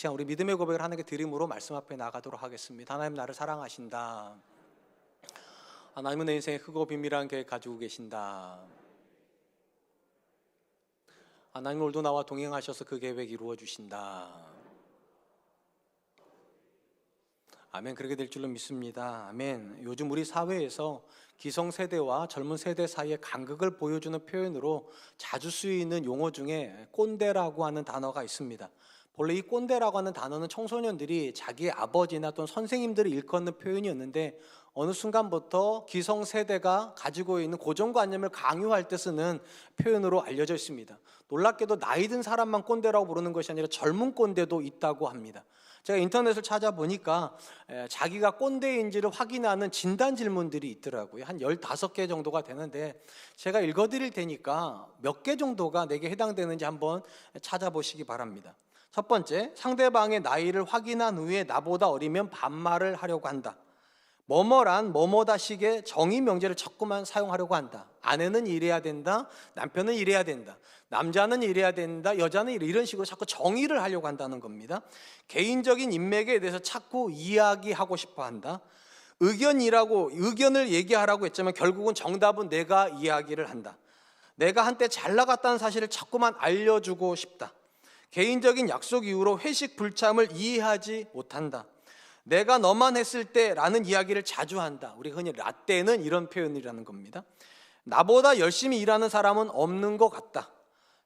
시간 우리 믿음의 고백을 하나님께 드림으로 말씀 앞에 나가도록 하겠습니다. 하나님 나를 사랑하신다. 하나님은 내 인생에 크고 비밀한 계획 가지고 계신다. 하나님 오늘도 나와 동행하셔서 그 계획 이루어 주신다. 아멘. 그렇게 될 줄로 믿습니다. 아멘. 요즘 우리 사회에서 기성세대와 젊은 세대 사이의 간극을 보여주는 표현으로 자주 쓰이는 용어 중에 꼰대라고 하는 단어가 있습니다. 본래 이 꼰대라고 하는 단어는 청소년들이 자기의 아버지나 또는 선생님들을 일컫는 표현이었는데 어느 순간부터 기성세대가 가지고 있는 고정관념을 강요할 때 쓰는 표현으로 알려져 있습니다. 놀랍게도 나이 든 사람만 꼰대라고 부르는 것이 아니라 젊은 꼰대도 있다고 합니다. 제가 인터넷을 찾아보니까 자기가 꼰대인지를 확인하는 진단 질문들이 있더라고요. 한 15개 정도가 되는데 제가 읽어드릴 테니까 몇 개 정도가 내게 해당되는지 한번 찾아보시기 바랍니다. 첫 번째, 상대방의 나이를 확인한 후에 나보다 어리면 반말을 하려고 한다. 뭐뭐란 뭐뭐다식의 정의 명제를 자꾸만 사용하려고 한다. 아내는 이래야 된다. 남편은 이래야 된다. 남자는 이래야 된다. 여자는 이런 식으로 자꾸 정의를 하려고 한다는 겁니다. 개인적인 인맥에 대해서 자꾸 이야기하고 싶어 한다. 의견을 얘기하라고 했지만 결국은 정답은 내가 이야기를 한다. 내가 한때 잘 나갔다는 사실을 자꾸만 알려주고 싶다. 개인적인 약속 이후로 회식 불참을 이해하지 못한다. 내가 너만 했을 때라는 이야기를 자주 한다. 우리가 흔히 라떼는 이런 표현이라는 겁니다. 나보다 열심히 일하는 사람은 없는 것 같다.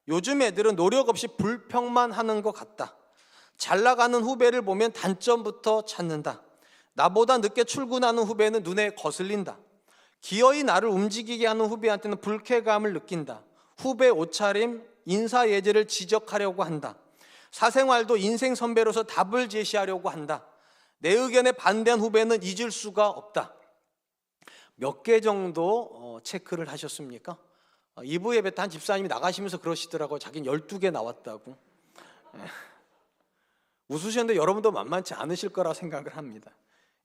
요즘 애들은 노력 없이 불평만 하는 것 같다. 잘 나가는 후배를 보면 단점부터 찾는다. 나보다 늦게 출근하는 후배는 눈에 거슬린다. 기어이 나를 움직이게 하는 후배한테는 불쾌감을 느낀다. 후배 옷차림, 인사 예절을 지적하려고 한다. 사생활도 인생 선배로서 답을 제시하려고 한다. 내 의견에 반대한 후배는 잊을 수가 없다. 몇 개 정도 체크를 하셨습니까? 2부 예배 때 한 집사님이 나가시면서 그러시더라고요. 자기는 12개 나왔다고. 웃으셨는데 여러분도 만만치 않으실 거라 생각을 합니다.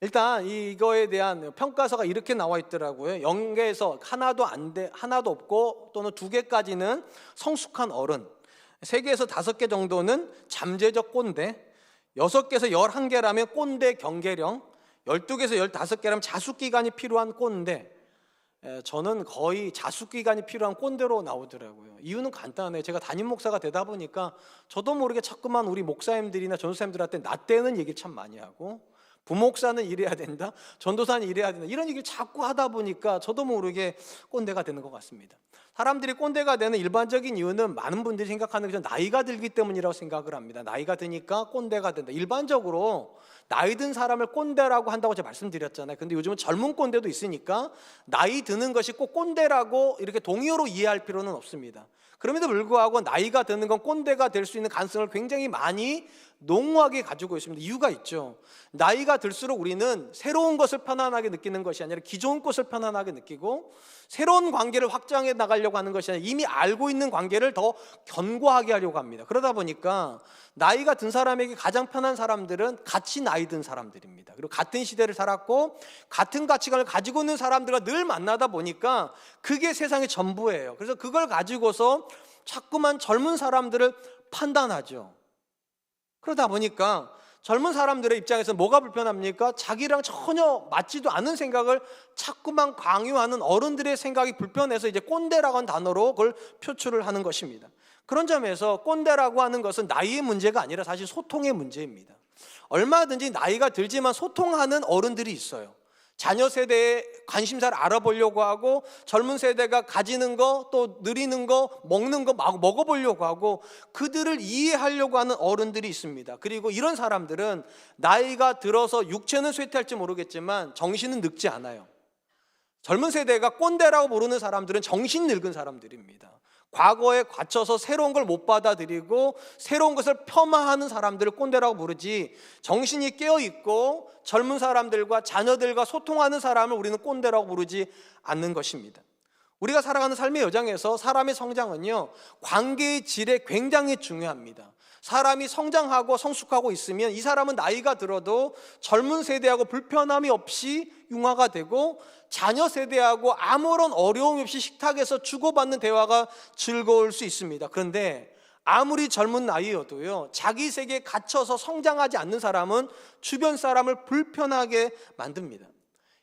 일단 이거에 대한 평가서가 이렇게 나와 있더라고요. 0개에서 하나도 없고 또는 2개까지는 성숙한 어른, 3개에서 5개 정도는 잠재적 꼰대, 6개에서 11개라면 꼰대 경계령, 12개에서 15개라면 자숙기간이 필요한 꼰대. 저는 거의 자숙기간이 필요한 꼰대로 나오더라고요. 이유는 간단해요. 제가 담임 목사가 되다 보니까 저도 모르게 자꾸만 우리 목사님들이나 전도사님들한테 나 때는 얘기를 참 많이 하고, 부목사는 이래야 된다, 전도사는 이래야 된다, 이런 얘기를 자꾸 하다 보니까 저도 모르게 꼰대가 되는 것 같습니다. 사람들이 꼰대가 되는 일반적인 이유는 많은 분들이 생각하는 것은 나이가 들기 때문이라고 생각을 합니다. 나이가 드니까 꼰대가 된다. 일반적으로 나이 든 사람을 꼰대라고 한다고 제가 말씀드렸잖아요. 근데 요즘은 젊은 꼰대도 있으니까 나이 드는 것이 꼭 꼰대라고 이렇게 동의어로 이해할 필요는 없습니다. 그럼에도 불구하고 나이가 드는 건 꼰대가 될 수 있는 가능성을 굉장히 많이 농후하게 가지고 있습니다. 이유가 있죠. 나이가 들수록 우리는 새로운 것을 편안하게 느끼는 것이 아니라 기존 것을 편안하게 느끼고, 새로운 관계를 확장해 나가려고 하는 것이 아니라 이미 알고 있는 관계를 더 견고하게 하려고 합니다. 그러다 보니까 나이가 든 사람에게 가장 편한 사람들은 같이 나이 든 사람들입니다. 그리고 같은 시대를 살았고 같은 가치관을 가지고 있는 사람들과 늘 만나다 보니까 그게 세상의 전부예요. 그래서 그걸 가지고서 자꾸만 젊은 사람들을 판단하죠. 그러다 보니까 젊은 사람들의 입장에서 뭐가 불편합니까? 자기랑 전혀 맞지도 않은 생각을 자꾸만 강요하는 어른들의 생각이 불편해서 이제 꼰대라고 하는 단어로 그걸 표출을 하는 것입니다. 그런 점에서 꼰대라고 하는 것은 나이의 문제가 아니라 사실 소통의 문제입니다. 얼마든지 나이가 들지만 소통하는 어른들이 있어요. 자녀 세대의 관심사를 알아보려고 하고, 젊은 세대가 가지는 거, 또 누리는 거, 먹는 거 먹어보려고 하고, 그들을 이해하려고 하는 어른들이 있습니다. 그리고 이런 사람들은 나이가 들어서 육체는 쇠퇴할지 모르겠지만 정신은 늙지 않아요. 젊은 세대가 꼰대라고 부르는 사람들은 정신 늙은 사람들입니다. 과거에 갇혀서 새로운 걸 못 받아들이고 새로운 것을 폄하하는 사람들을 꼰대라고 부르지, 정신이 깨어있고 젊은 사람들과 자녀들과 소통하는 사람을 우리는 꼰대라고 부르지 않는 것입니다. 우리가 살아가는 삶의 여정에서 사람의 성장은요, 관계의 질에 굉장히 중요합니다. 사람이 성장하고 성숙하고 있으면 이 사람은 나이가 들어도 젊은 세대하고 불편함이 없이 융화가 되고, 자녀 세대하고 아무런 어려움이 없이 식탁에서 주고받는 대화가 즐거울 수 있습니다. 그런데 아무리 젊은 나이여도요, 자기 세계에 갇혀서 성장하지 않는 사람은 주변 사람을 불편하게 만듭니다.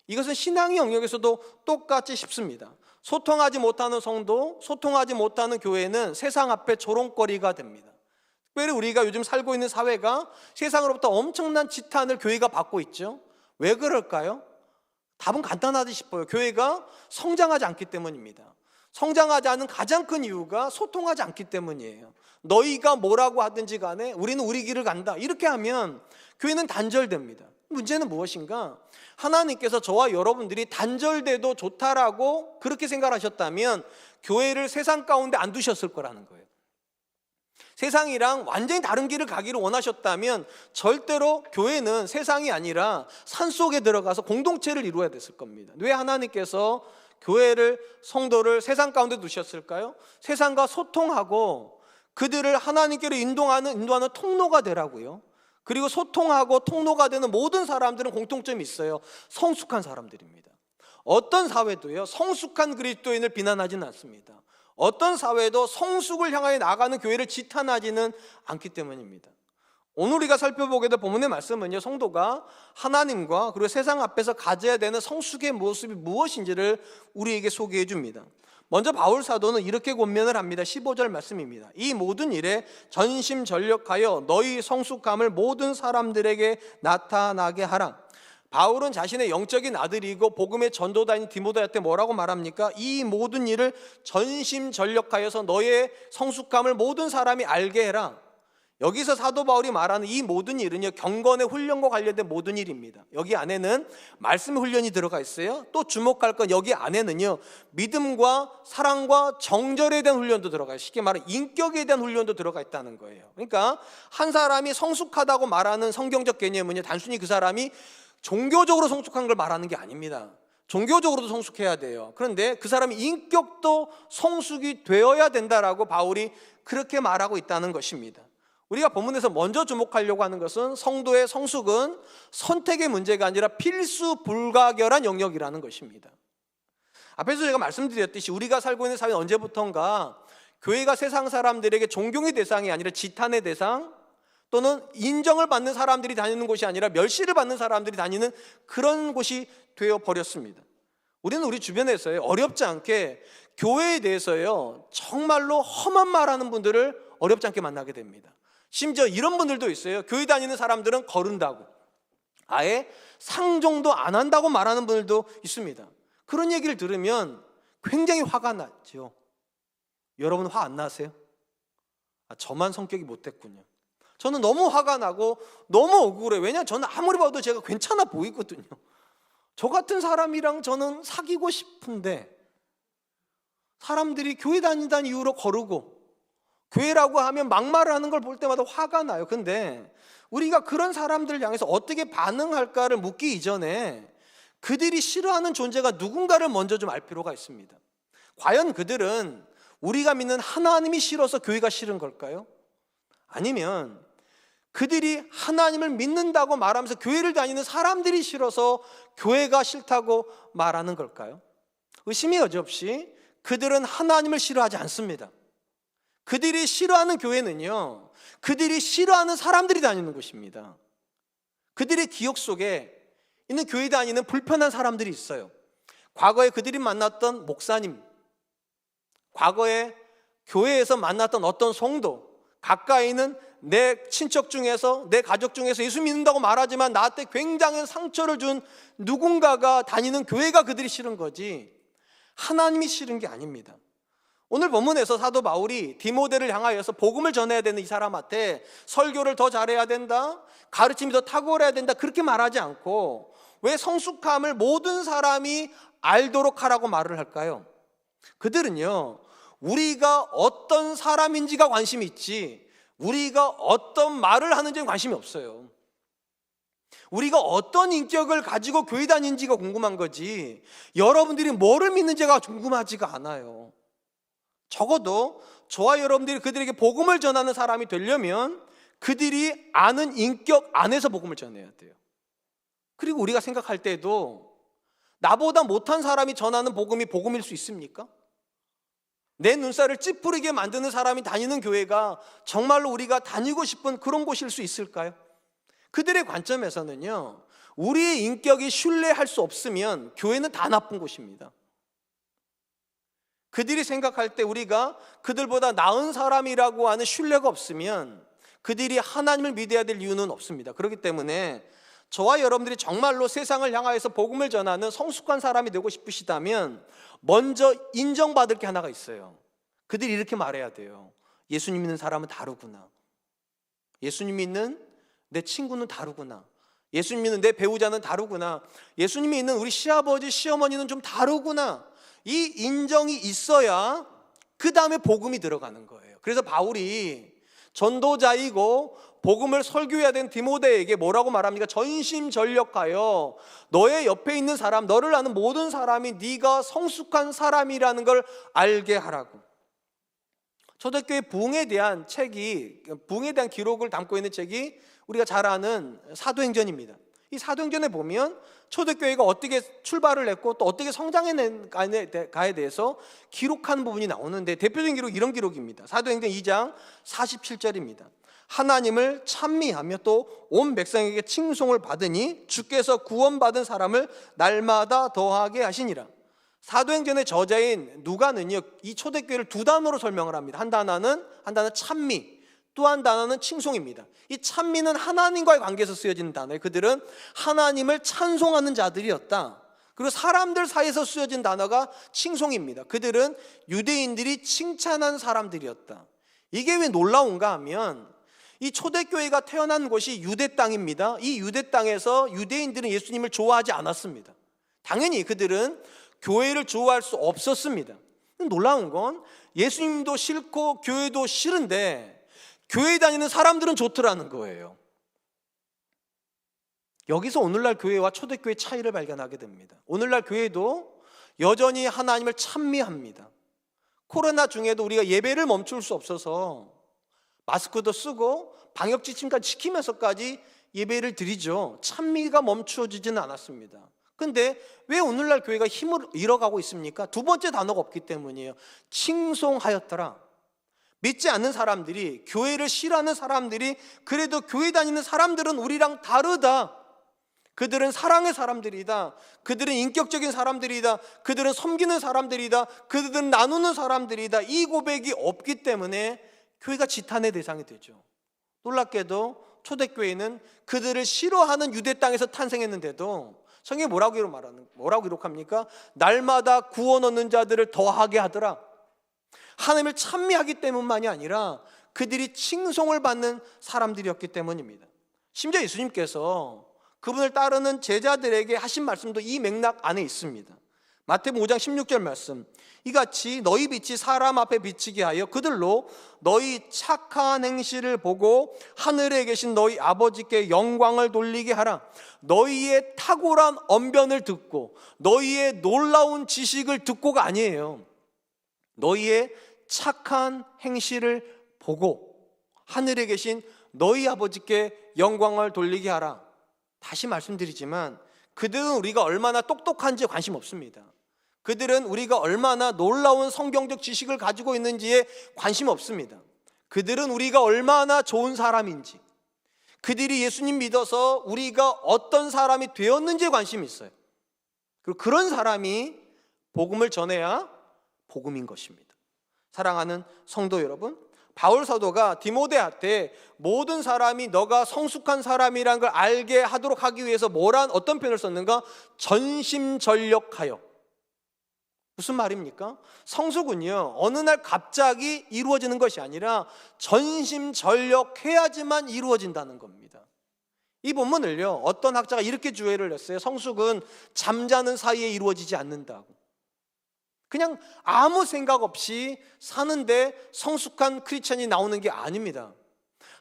이것은 신앙의 영역에서도 똑같이 쉽습니다. 소통하지 못하는 성도, 소통하지 못하는 교회는 세상 앞에 조롱거리가 됩니다. 특별히 우리가 요즘 살고 있는 사회가 세상으로부터 엄청난 지탄을 교회가 받고 있죠. 왜 그럴까요? 답은 간단하지 싶어요. 교회가 성장하지 않기 때문입니다. 성장하지 않은 가장 큰 이유가 소통하지 않기 때문이에요. 너희가 뭐라고 하든지 간에 우리는 우리 길을 간다, 이렇게 하면 교회는 단절됩니다. 문제는 무엇인가? 하나님께서 저와 여러분들이 단절돼도 좋다라고 그렇게 생각하셨다면 교회를 세상 가운데 안 두셨을 거라는 거예요. 세상이랑 완전히 다른 길을 가기를 원하셨다면 절대로 교회는 세상이 아니라 산속에 들어가서 공동체를 이루어야 됐을 겁니다. 왜 하나님께서 교회를, 성도를 세상 가운데 두셨을까요? 세상과 소통하고 그들을 하나님께로 인도하는 통로가 되라고요. 그리고 소통하고 통로가 되는 모든 사람들은 공통점이 있어요. 성숙한 사람들입니다. 어떤 사회도요, 성숙한 그리스도인을 비난하지는 않습니다. 어떤 사회도 성숙을 향하여 나가는 교회를 지탄하지는 않기 때문입니다. 오늘 우리가 살펴보게 될 본문의 말씀은요, 성도가 하나님과 그리고 세상 앞에서 가져야 되는 성숙의 모습이 무엇인지를 우리에게 소개해 줍니다. 먼저 바울 사도는 이렇게 권면을 합니다. 15절 말씀입니다. 이 모든 일에 전심전력하여 너희 성숙함을 모든 사람들에게 나타나게 하라. 바울은 자신의 영적인 아들이고 복음의 전도자인 디모데한테 뭐라고 말합니까? 이 모든 일을 전심전력하여서 너의 성숙함을 모든 사람이 알게 해라. 여기서 사도 바울이 말하는 이 모든 일은요, 경건의 훈련과 관련된 모든 일입니다. 여기 안에는 말씀 훈련이 들어가 있어요. 또 주목할 건 여기 안에는요, 믿음과 사랑과 정절에 대한 훈련도 들어가요. 쉽게 말하면 인격에 대한 훈련도 들어가 있다는 거예요. 그러니까 한 사람이 성숙하다고 말하는 성경적 개념은요, 단순히 그 사람이 종교적으로 성숙한 걸 말하는 게 아닙니다. 종교적으로도 성숙해야 돼요. 그런데 그 사람의 인격도 성숙이 되어야 된다라고 바울이 그렇게 말하고 있다는 것입니다. 우리가 본문에서 먼저 주목하려고 하는 것은 성도의 성숙은 선택의 문제가 아니라 필수 불가결한 영역이라는 것입니다. 앞에서 제가 말씀드렸듯이 우리가 살고 있는 사회는 언제부턴가 교회가 세상 사람들에게 존경의 대상이 아니라 지탄의 대상, 또는 인정을 받는 사람들이 다니는 곳이 아니라 멸시를 받는 사람들이 다니는 그런 곳이 되어버렸습니다. 우리는 우리 주변에서요, 어렵지 않게 교회에 대해서요, 정말로 험한 말하는 분들을 어렵지 않게 만나게 됩니다. 심지어 이런 분들도 있어요. 교회 다니는 사람들은 거른다고, 아예 상종도 안 한다고 말하는 분들도 있습니다. 그런 얘기를 들으면 굉장히 화가 나죠. 여러분 화 안 나세요? 저만 성격이 못됐군요. 저는 너무 화가 나고 너무 억울해요. 왜냐하면 저는 아무리 봐도 제가 괜찮아 보이거든요. 저 같은 사람이랑 저는 사귀고 싶은데 사람들이 교회 다닌다는 이유로 거르고 교회라고 하면 막말을 하는 걸 볼 때마다 화가 나요. 근데 우리가 그런 사람들을 향해서 어떻게 반응할까를 묻기 이전에 그들이 싫어하는 존재가 누군가를 먼저 좀 알 필요가 있습니다. 과연 그들은 우리가 믿는 하나님이 싫어서 교회가 싫은 걸까요? 아니면 그들이 하나님을 믿는다고 말하면서 교회를 다니는 사람들이 싫어서 교회가 싫다고 말하는 걸까요? 의심이 여지없이 그들은 하나님을 싫어하지 않습니다. 그들이 싫어하는 교회는요, 그들이 싫어하는 사람들이 다니는 곳입니다. 그들의 기억 속에 있는 교회 다니는 불편한 사람들이 있어요. 과거에 그들이 만났던 목사님, 과거에 교회에서 만났던 어떤 성도, 가까이 있는 내 친척 중에서, 내 가족 중에서 예수 믿는다고 말하지만 나한테 굉장히 상처를 준 누군가가 다니는 교회가 그들이 싫은 거지 하나님이 싫은 게 아닙니다. 오늘 본문에서 사도 바울이 디모데를 향하여서 복음을 전해야 되는 이 사람한테 설교를 더 잘해야 된다, 가르침이 더 탁월해야 된다, 그렇게 말하지 않고 왜 성숙함을 모든 사람이 알도록 하라고 말을 할까요? 그들은요, 우리가 어떤 사람인지가 관심이 있지 우리가 어떤 말을 하는지는 관심이 없어요. 우리가 어떤 인격을 가지고 교회 다니는지가 궁금한 거지 여러분들이 뭐를 믿는지가 궁금하지가 않아요. 적어도 저와 여러분들이 그들에게 복음을 전하는 사람이 되려면 그들이 아는 인격 안에서 복음을 전해야 돼요. 그리고 우리가 생각할 때도 나보다 못한 사람이 전하는 복음이 복음일 수 있습니까? 내 눈살을 찌푸리게 만드는 사람이 다니는 교회가 정말로 우리가 다니고 싶은 그런 곳일 수 있을까요? 그들의 관점에서는요, 우리의 인격이 신뢰할 수 없으면 교회는 다 나쁜 곳입니다. 그들이 생각할 때 우리가 그들보다 나은 사람이라고 하는 신뢰가 없으면 그들이 하나님을 믿어야 될 이유는 없습니다. 그렇기 때문에 저와 여러분들이 정말로 세상을 향하여서 복음을 전하는 성숙한 사람이 되고 싶으시다면 먼저 인정받을 게 하나가 있어요. 그들이 이렇게 말해야 돼요. 예수님 믿는 사람은 다르구나. 예수님 믿는 내 친구는 다르구나. 예수님 믿는 내 배우자는 다르구나. 예수님 믿는 우리 시아버지, 시어머니는 좀 다르구나. 이 인정이 있어야 그 다음에 복음이 들어가는 거예요. 그래서 바울이 전도자이고 복음을 설교해야 된 디모데에게 뭐라고 말합니까? 전심전력하여 너의 옆에 있는 사람, 너를 아는 모든 사람이 네가 성숙한 사람이라는 걸 알게 하라고. 초대교회 부흥에 대한 책이, 부흥에 대한 기록을 담고 있는 책이 우리가 잘 아는 사도행전입니다. 이 사도행전에 보면 초대교회가 어떻게 출발을 했고 또 어떻게 성장해가에 대해서 기록한 부분이 나오는데, 대표적인 기록이 이런 기록입니다. 사도행전 2장 47절입니다. 하나님을 찬미하며 또 온 백성에게 칭송을 받으니 주께서 구원받은 사람을 날마다 더하게 하시니라. 사도행전의 저자인 누가는요, 이 초대교회를 두 단어로 설명을 합니다. 한 단어는 찬미, 또 한 단어는 칭송입니다. 이 찬미는 하나님과의 관계에서 쓰여지는 단어예요. 그들은 하나님을 찬송하는 자들이었다. 그리고 사람들 사이에서 쓰여진 단어가 칭송입니다. 그들은 유대인들이 칭찬한 사람들이었다. 이게 왜 놀라운가 하면 이 초대교회가 태어난 곳이 유대 땅입니다. 이 유대 땅에서 유대인들은 예수님을 좋아하지 않았습니다. 당연히 그들은 교회를 좋아할 수 없었습니다. 놀라운 건 예수님도 싫고 교회도 싫은데 교회 다니는 사람들은 좋더라는 거예요. 여기서 오늘날 교회와 초대교회의 차이를 발견하게 됩니다. 오늘날 교회도 여전히 하나님을 찬미합니다. 코로나 중에도 우리가 예배를 멈출 수 없어서 마스크도 쓰고 방역 지침까지 지키면서까지 예배를 드리죠. 찬미가 멈춰지지는 않았습니다. 근데 왜 오늘날 교회가 힘을 잃어가고 있습니까? 두 번째 단어가 없기 때문이에요. 칭송하였더라. 믿지 않는 사람들이, 교회를 싫어하는 사람들이 그래도 교회 다니는 사람들은 우리랑 다르다. 그들은 사랑의 사람들이다. 그들은 인격적인 사람들이다. 그들은 섬기는 사람들이다. 그들은 나누는 사람들이다. 이 고백이 없기 때문에 교회가 지탄의 대상이 되죠. 놀랍게도 초대교회는 그들을 싫어하는 유대 땅에서 탄생했는데도 성경이 뭐라고 기록합니까? 날마다 구원 얻는 자들을 더하게 하더라. 하나님을 찬미하기 때문만이 아니라 그들이 칭송을 받는 사람들이었기 때문입니다. 심지어 예수님께서 그분을 따르는 제자들에게 하신 말씀도 이 맥락 안에 있습니다. 마태복음 5장 16절 말씀, 이같이 너희 빛이 사람 앞에 비치게 하여 그들로 너희 착한 행실을 보고 하늘에 계신 너희 아버지께 영광을 돌리게 하라. 너희의 탁월한 언변을 듣고 너희의 놀라운 지식을 듣고가 아니에요. 너희의 착한 행실을 보고 하늘에 계신 너희 아버지께 영광을 돌리게 하라. 다시 말씀드리지만 그들은 우리가 얼마나 똑똑한지 관심 없습니다. 그들은 우리가 얼마나 놀라운 성경적 지식을 가지고 있는지에 관심 없습니다. 그들은 우리가 얼마나 좋은 사람인지, 그들이 예수님 믿어서 우리가 어떤 사람이 되었는지에 관심이 있어요. 그리고 그런 사람이 복음을 전해야 복음인 것입니다. 사랑하는 성도 여러분, 바울 사도가 디모데한테 모든 사람이 너가 성숙한 사람이란 걸 알게 하도록 하기 위해서 어떤 표현을 썼는가? 전심전력하여. 무슨 말입니까? 성숙은요, 어느 날 갑자기 이루어지는 것이 아니라 전심전력해야지만 이루어진다는 겁니다. 이 본문을요, 어떤 학자가 이렇게 주해를 했어요. 성숙은 잠자는 사이에 이루어지지 않는다고. 그냥 아무 생각 없이 사는데 성숙한 크리스천이 나오는 게 아닙니다.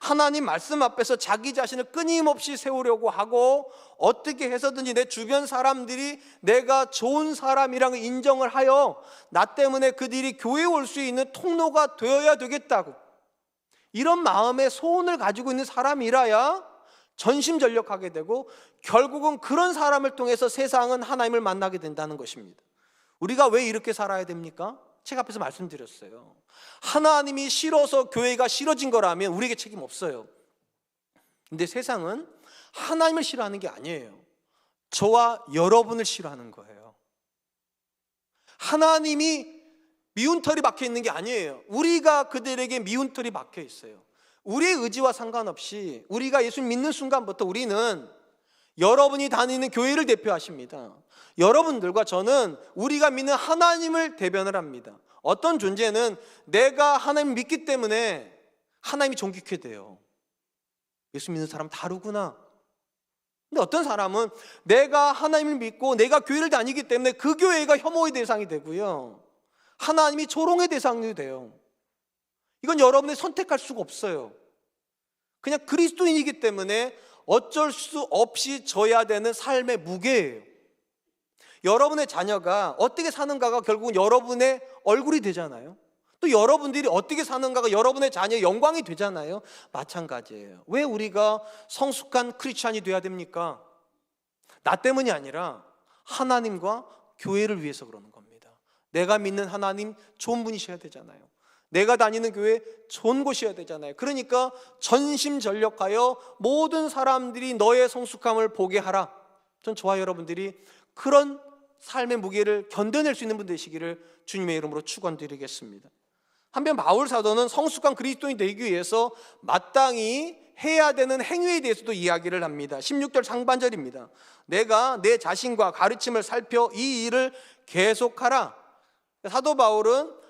하나님 말씀 앞에서 자기 자신을 끊임없이 세우려고 하고 어떻게 해서든지 내 주변 사람들이 내가 좋은 사람이라는 걸 인정을 하여 나 때문에 그들이 교회에 올 수 있는 통로가 되어야 되겠다고, 이런 마음의 소원을 가지고 있는 사람이라야 전심전력하게 되고 결국은 그런 사람을 통해서 세상은 하나님을 만나게 된다는 것입니다. 우리가 왜 이렇게 살아야 됩니까? 제가 앞에서 말씀드렸어요. 하나님이 싫어서 교회가 싫어진 거라면 우리에게 책임 없어요. 근데 세상은 하나님을 싫어하는 게 아니에요. 저와 여러분을 싫어하는 거예요. 하나님이 미운 털이 박혀 있는 게 아니에요. 우리가 그들에게 미운 털이 박혀 있어요. 우리의 의지와 상관없이 우리가 예수 믿는 순간부터 우리는 여러분이 다니는 교회를 대표하십니다. 여러분들과 저는 우리가 믿는 하나님을 대변을 합니다. 어떤 존재는 내가 하나님을 믿기 때문에 하나님이 존귀케 돼요. 예수 믿는 사람 다르구나. 근데 어떤 사람은 내가 하나님을 믿고 내가 교회를 다니기 때문에 그 교회가 혐오의 대상이 되고요, 하나님이 조롱의 대상이 돼요. 이건 여러분이 선택할 수가 없어요. 그냥 그리스도인이기 때문에 어쩔 수 없이 져야 되는 삶의 무게예요. 여러분의 자녀가 어떻게 사는가가 결국은 여러분의 얼굴이 되잖아요. 또 여러분들이 어떻게 사는가가 여러분의 자녀의 영광이 되잖아요. 마찬가지예요. 왜 우리가 성숙한 크리스찬이 돼야 됩니까? 나 때문이 아니라 하나님과 교회를 위해서 그러는 겁니다. 내가 믿는 하나님 좋은 분이셔야 되잖아요. 내가 다니는 교회 좋은 곳이어야 되잖아요. 그러니까 전심전력하여 모든 사람들이 너의 성숙함을 보게 하라. 전 저와 여러분들이 그런 삶의 무게를 견뎌낼 수 있는 분 되시기를 주님의 이름으로 축원드리겠습니다. 한편 바울 사도는 성숙한 그리스도인이 되기 위해서 마땅히 해야 되는 행위에 대해서도 이야기를 합니다. 16절 상반절입니다. 내가 내 자신과 가르침을 살펴 이 일을 계속하라. 사도 바울은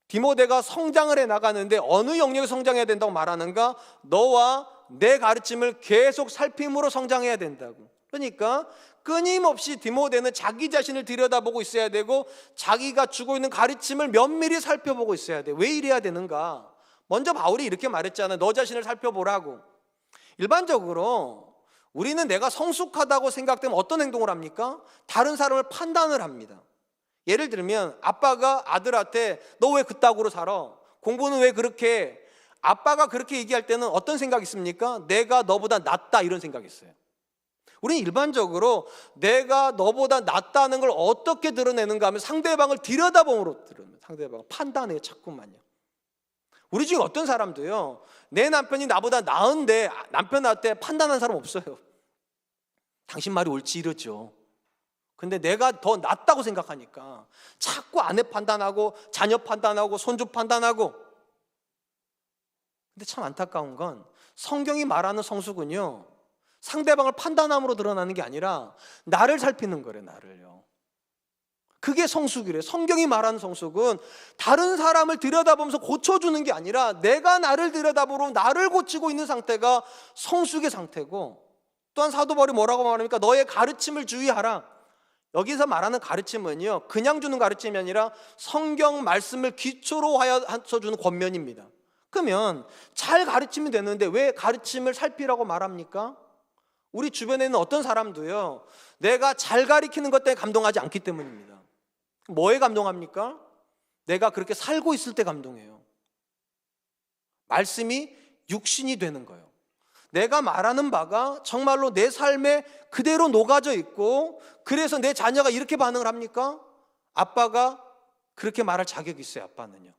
디모데가 성장을 해 나가는데 어느 영역에 성장해야 된다고 말하는가? 너와 내 가르침을 계속 살핌으로 성장해야 된다고. 그러니까 끊임없이 디모데는 자기 자신을 들여다보고 있어야 되고 자기가 주고 있는 가르침을 면밀히 살펴보고 있어야 돼. 왜 이래야 되는가? 먼저 바울이 이렇게 말했잖아요. 너 자신을 살펴보라고. 일반적으로 우리는 내가 성숙하다고 생각되면 어떤 행동을 합니까? 다른 사람을 판단을 합니다. 예를 들면 아빠가 아들한테 너 왜 그따구로 살아? 공부는 왜 그렇게 해? 아빠가 그렇게 얘기할 때는 어떤 생각이 있습니까? 내가 너보다 낫다 이런 생각이 있어요. 우리는 일반적으로 내가 너보다 낫다는 걸 어떻게 드러내는가 하면 상대방을 들여다봄으로 드러내요. 상대방을 판단해요. 자꾸만요. 우리 중에 어떤 사람도요, 내 남편이 나보다 나은데 남편한테 판단하는 사람 없어요. 당신 말이 옳지 이러죠. 근데 내가 더 낫다고 생각하니까 자꾸 아내 판단하고 자녀 판단하고 손주 판단하고. 근데 참 안타까운 건 성경이 말하는 성숙은요, 상대방을 판단함으로 드러나는 게 아니라 나를 살피는 거래요. 나를요. 그게 성숙이래요. 성경이 말하는 성숙은 다른 사람을 들여다보면서 고쳐주는 게 아니라 내가 나를 들여다보고 나를 고치고 있는 상태가 성숙의 상태고, 또한 사도 바울이 뭐라고 말합니까? 너의 가르침을 주의하라. 여기서 말하는 가르침은요, 그냥 주는 가르침이 아니라 성경 말씀을 기초로 하여서 주는 권면입니다. 그러면 잘 가르치면 되는데 왜 가르침을 살피라고 말합니까? 우리 주변에 있는 어떤 사람도요, 내가 잘 가르치는 것 때문에 감동하지 않기 때문입니다. 뭐에 감동합니까? 내가 그렇게 살고 있을 때 감동해요. 말씀이 육신이 되는 거예요. 내가 말하는 바가 정말로 내 삶에 그대로 녹아져 있고, 그래서 내 자녀가 이렇게 반응을 합니까? 아빠가 그렇게 말할 자격이 있어요. 아빠는요.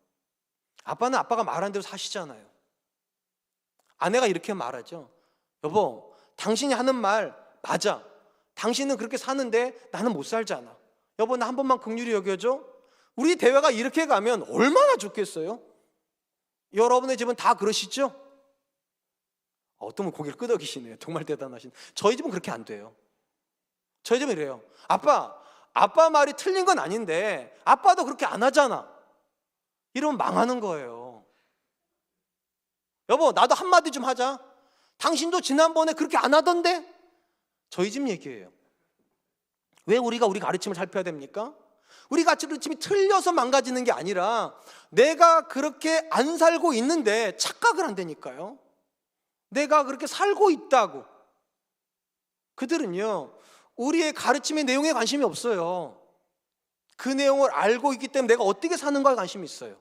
아빠는 아빠가 말하는 대로 사시잖아요. 아내가 이렇게 말하죠. 여보, 당신이 하는 말 맞아. 당신은 그렇게 사는데 나는 못 살잖아. 여보, 나 한 번만 긍휼히 여겨줘. 우리 대화가 이렇게 가면 얼마나 좋겠어요? 여러분의 집은 다 그러시죠? 어떤 분 고개를 끄덕이시네요. 정말 대단하신. 저희 집은 그렇게 안 돼요. 저희 집은 이래요. 아빠 말이 틀린 건 아닌데 아빠도 그렇게 안 하잖아. 이러면 망하는 거예요. 여보, 나도 한마디 좀 하자. 당신도 지난번에 그렇게 안 하던데? 저희 집 얘기예요. 왜 우리가 우리 가르침을 살펴야 됩니까? 우리 가르침이 틀려서 망가지는 게 아니라 내가 그렇게 안 살고 있는데 착각을 한다니까요. 내가 그렇게 살고 있다고. 그들은요, 우리의 가르침의 내용에 관심이 없어요. 그 내용을 알고 있기 때문에 내가 어떻게 사는가에 관심이 있어요.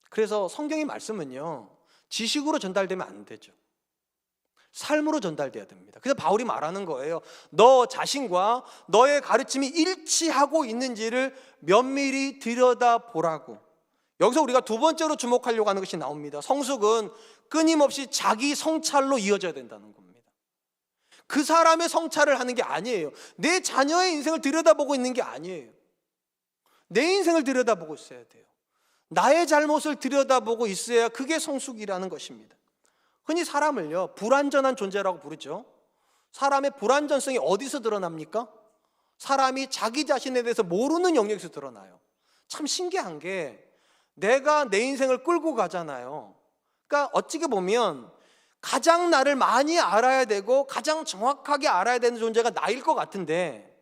그래서 성경의 말씀은요, 지식으로 전달되면 안 되죠. 삶으로 전달돼야 됩니다. 그래서 바울이 말하는 거예요. 너 자신과 너의 가르침이 일치하고 있는지를 면밀히 들여다보라고. 여기서 우리가 두 번째로 주목하려고 하는 것이 나옵니다. 성숙은 끊임없이 자기 성찰로 이어져야 된다는 겁니다. 그 사람의 성찰을 하는 게 아니에요. 내 자녀의 인생을 들여다보고 있는 게 아니에요. 내 인생을 들여다보고 있어야 돼요. 나의 잘못을 들여다보고 있어야 그게 성숙이라는 것입니다. 흔히 사람을요, 불완전한 존재라고 부르죠. 사람의 불완전성이 어디서 드러납니까? 사람이 자기 자신에 대해서 모르는 영역에서 드러나요. 참 신기한 게 내가 내 인생을 끌고 가잖아요. 그러니까 어찌게 보면 가장 나를 많이 알아야 되고 가장 정확하게 알아야 되는 존재가 나일 것 같은데,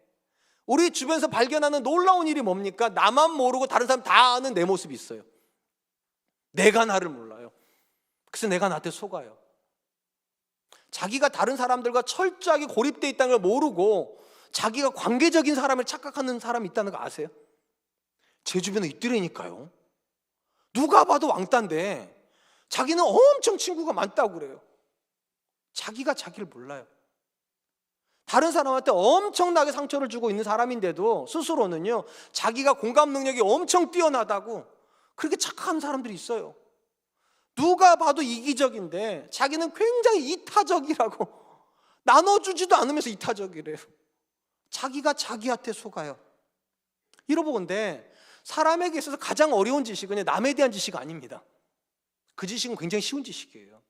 우리 주변에서 발견하는 놀라운 일이 뭡니까? 나만 모르고 다른 사람 다 아는 내 모습이 있어요. 내가 나를 몰라요. 그래서 내가 나한테 속아요. 자기가 다른 사람들과 철저하게 고립되어 있다는 걸 모르고 자기가 관계적인 사람을 착각하는 사람이 있다는 거 아세요? 제 주변에 있더라니까요. 누가 봐도 왕따인데 자기는 엄청 친구가 많다고 그래요. 자기가 자기를 몰라요. 다른 사람한테 엄청나게 상처를 주고 있는 사람인데도 스스로는요, 자기가 공감 능력이 엄청 뛰어나다고 그렇게 착각하는 사람들이 있어요. 누가 봐도 이기적인데 자기는 굉장히 이타적이라고, 나눠주지도 않으면서 이타적이래요. 자기가 자기한테 속아요. 이러보건데 사람에게 있어서 가장 어려운 지식은 남에 대한 지식 아닙니다. 그 지식은 굉장히 쉬운 지식이에요.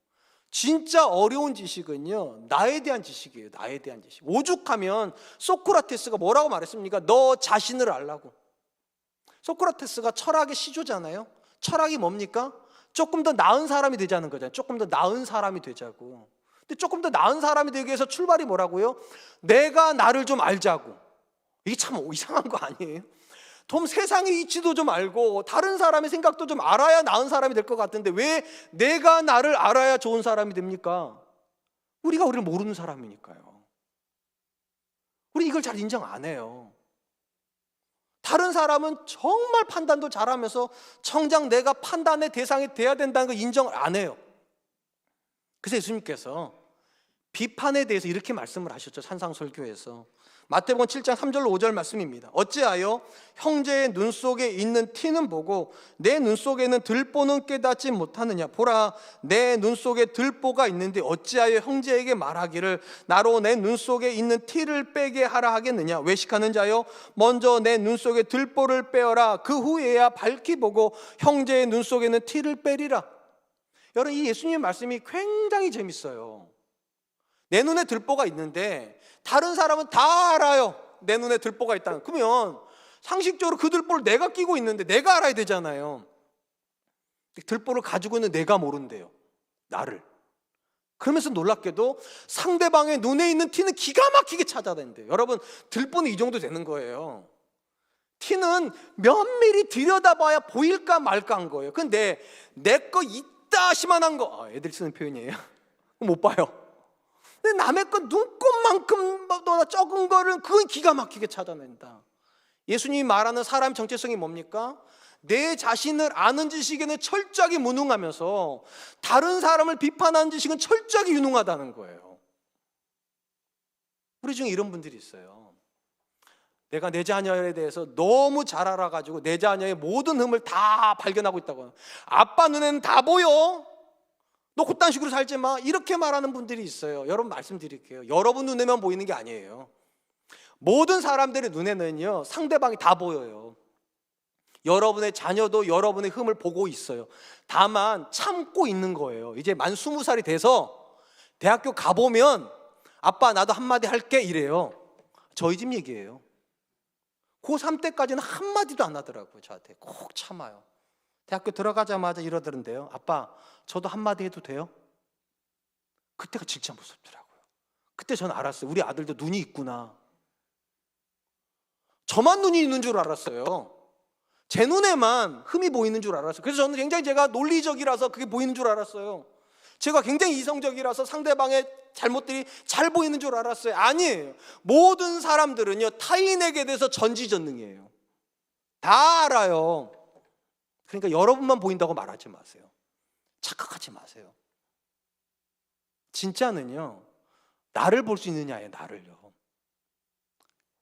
진짜 어려운 지식은요, 나에 대한 지식이에요. 나에 대한 지식. 오죽하면 소크라테스가 뭐라고 말했습니까? 너 자신을 알라고. 소크라테스가 철학의 시조잖아요. 철학이 뭡니까? 조금 더 나은 사람이 되자는 거잖아요. 조금 더 나은 사람이 되자고. 근데 조금 더 나은 사람이 되기 위해서 출발이 뭐라고요? 내가 나를 좀 알자고. 이게 참 이상한 거 아니에요? 좀 세상의 이치도 좀 알고 다른 사람의 생각도 좀 알아야 나은 사람이 될 것 같은데 왜 내가 나를 알아야 좋은 사람이 됩니까? 우리가 우리를 모르는 사람이니까요. 우리 이걸 잘 인정 안 해요. 다른 사람은 정말 판단도 잘하면서 정작 내가 판단의 대상이 돼야 된다는 걸 인정을 안 해요. 그래서 예수님께서 비판에 대해서 이렇게 말씀을 하셨죠. 산상설교에서. 마태복음 7장 3절로 5절 말씀입니다. 어찌하여 형제의 눈 속에 있는 티는 보고 내 눈 속에는 들보는 깨닫지 못하느냐. 보라, 내 눈 속에 들보가 있는데 어찌하여 형제에게 말하기를 나로 내 눈 속에 있는 티를 빼게 하라 하겠느냐. 외식하는 자여, 먼저 내 눈 속에 들보를 빼어라. 그 후에야 밝히 보고 형제의 눈 속에는 티를 빼리라. 여러분, 이 예수님의 말씀이 굉장히 재밌어요. 내 눈에 들보가 있는데 다른 사람은 다 알아요. 내 눈에 들보가 있다는. 그러면 상식적으로 그 들보를 내가 끼고 있는데 내가 알아야 되잖아요. 들보를 가지고 있는 내가 모른대요. 나를. 그러면서 놀랍게도 상대방의 눈에 있는 티는 기가 막히게 찾아낸대요. 여러분, 들보는 이 정도 되는 거예요. 티는 면밀히 들여다봐야 보일까 말까 한 거예요. 근데 내 거 이따시만한 거, 애들 쓰는 표현이에요. 못 봐요. 근데 남의 거 눈곱만큼 더 적은 거를 그건 기가 막히게 찾아낸다. 예수님이 말하는 사람 정체성이 뭡니까? 내 자신을 아는 지식에는 철저하게 무능하면서 다른 사람을 비판하는 지식은 철저하게 유능하다는 거예요. 우리 중에 이런 분들이 있어요. 내가 내 자녀에 대해서 너무 잘 알아가지고 내 자녀의 모든 흠을 다 발견하고 있다고. 아빠 눈에는 다 보여. 너 그딴 식으로 살지 마. 이렇게 말하는 분들이 있어요. 여러분, 말씀드릴게요. 여러분 눈에만 보이는 게 아니에요. 모든 사람들의 눈에는요, 상대방이 다 보여요. 여러분의 자녀도 여러분의 흠을 보고 있어요. 다만 참고 있는 거예요. 이제 만 20살이 돼서 대학교 가보면 아빠 나도 한마디 할게 이래요. 저희 집 얘기예요. 고3 때까지는 한마디도 안 하더라고요. 저한테 꼭 참아요. 대학교 들어가자마자 이러더런데요. 아빠, 저도 한마디 해도 돼요? 그때가 진짜 무섭더라고요. 그때 저는 알았어요. 우리 아들도 눈이 있구나. 저만 눈이 있는 줄 알았어요. 제 눈에만 흠이 보이는 줄 알았어요. 그래서 저는 굉장히 제가 논리적이라서 그게 보이는 줄 알았어요. 제가 굉장히 이성적이라서 상대방의 잘못들이 잘 보이는 줄 알았어요. 아니에요. 모든 사람들은요, 타인에게 대해서 전지전능이에요. 다 알아요. 그러니까 여러분만 보인다고 말하지 마세요. 착각하지 마세요. 진짜는요, 나를 볼 수 있느냐예요. 나를요.